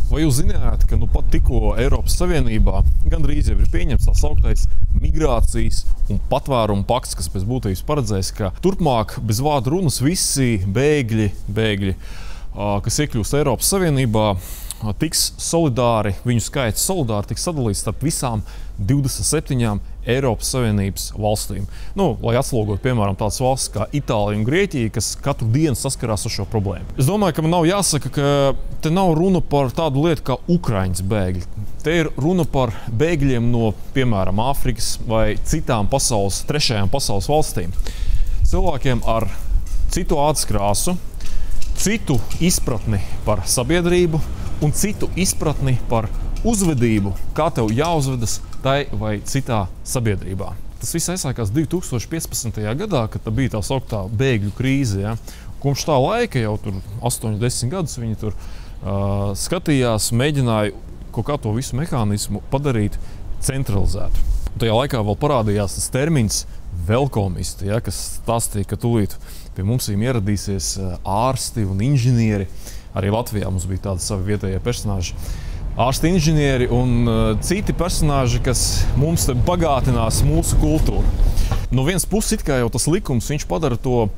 Vai jūs zināt, ka pat tikko Eiropas Savienībā gandrīz jau ir pieņemts tā sauktais migrācijas un patvērumu pakts, kas pēc būtības paredzēs, ka turpmāk bez vārdu runas visi bēgļi, kas iekļūst Eiropas Savienībā, tiks solidāri, viņu skaits solidāri tiks sadalīts starp visām 27 Eiropas Savienības valstīm. Lai atslogotu, piemēram, tādas valstis kā Itālija un Grieķija, kas katru dienu saskarās ar šo problēmu. Es domāju, ka man nav jāsaka, ka te nav runa par tādu lietu kā Ukraiņas bēgļi. Te ir runa par bēgļiem no, piemēram, Āfrikas vai citām trešajām pasaules valstīm. Cilvēkiem ar citu ādas krāsu, citu izpratni par sabiedrību un citu izpratni par uzvedību, kā tev jāuzvedas tai vai citā sabiedrībā. Tas viss aizsākās 2015. gadā, kad bija tā sauktā bēgļu krīze. Ja? Kopš tā laika, jau 8-10 gadus, viņi tur skatījās, mēģināja kaut kā to visu mehānismu padarīt centralizētu. Un tajā laikā vēl parādījās tas termins velkomisti, ja? Kas stāstīja, ka tūlīt pie mums ieradīsies ārsti un inženieri. Arī Latvijā mums bija tādi savi vietējie personāži. Ārsti, inženieri un citi personāži, kas mums te bagātinās mūsu kultūru. No vienas puses, it kā jau tas likums, viņš padara to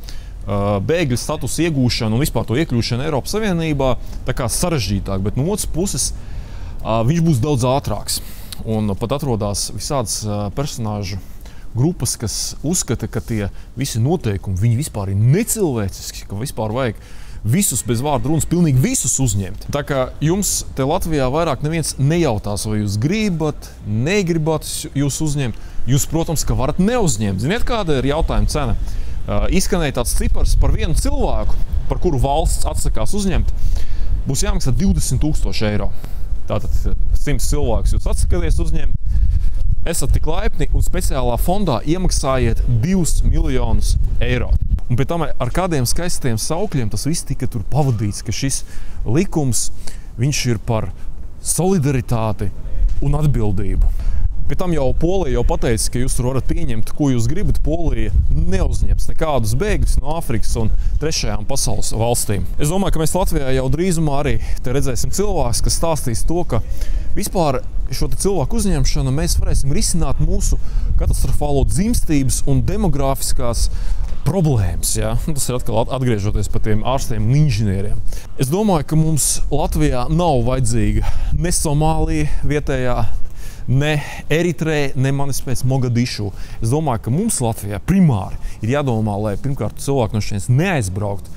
bēgļu statusu iegūšanu un vispār to iekļūšanu Eiropas Savienībā tā kā sarežģītāk, bet no otras puses viņš būs daudz ātrāks. Un pat atrodās visādas personāžu grupas, kas uzskata, ka tie visi noteikumi, viņi vispār ir necilvēciski, ka vispār vajag visus bez vārdu runas, pilnīgi visus uzņemt. Tā kā jums te Latvijā vairāk neviens nejautās, vai jūs gribat, negribat jūs uzņemt. Jūs, protams, ka varat neuzņemt. Ziniet, kāda ir jautājuma cena? Izskanēja tāds cipars par vienu cilvēku, par kuru valsts atsakās uzņemt, būs jāmaksā 20 000 eiro. Tātad 100 cilvēkus jūs atsakāties uzņemt. Esat tik laipni un speciālā fondā iemaksājiet 2 miljonus eiro. Un pie tam ar kādiem skaistiem saukļiem tas viss tika tur pavadīts, ka šis likums, viņš ir par solidaritāti un atbildību. Pie tam jau Polija jau pateica, ka jūs tur varat pieņemt, ko jūs gribat. Polija neuzņems nekādus bēgļus no Āfrikas un trešajām pasaules valstīm. Es domāju, ka mēs Latvijā jau drīzumā arī te redzēsim cilvēkus, kas stāstīs to, ka vispār šo cilvēku uzņemšanu mēs varēsim risināt mūsu katastrofālo dzimstības un demogrāfiskās problēmas. Ja? Tas ir atkal atgriežoties pie tiem ārstiem un inženieriem. Es domāju, ka mums Latvijā nav vajadzīga ne Somālija vietējā, ne Eritreja, ne manis pēc Mogadišu. Es domāju, ka mums Latvijā primāri ir jādomā, lai pirmkārt cilvēki no šeit neaizbraukt,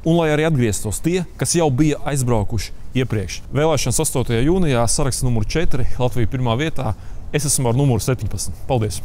un lai arī atgrieztos tie, kas jau bija aizbraukuši iepriekš. Vēlēšanas 8. jūnijā, saraksts numur 4, Latvija pirmā vietā. Es esmu ar numuru 17. Paldies!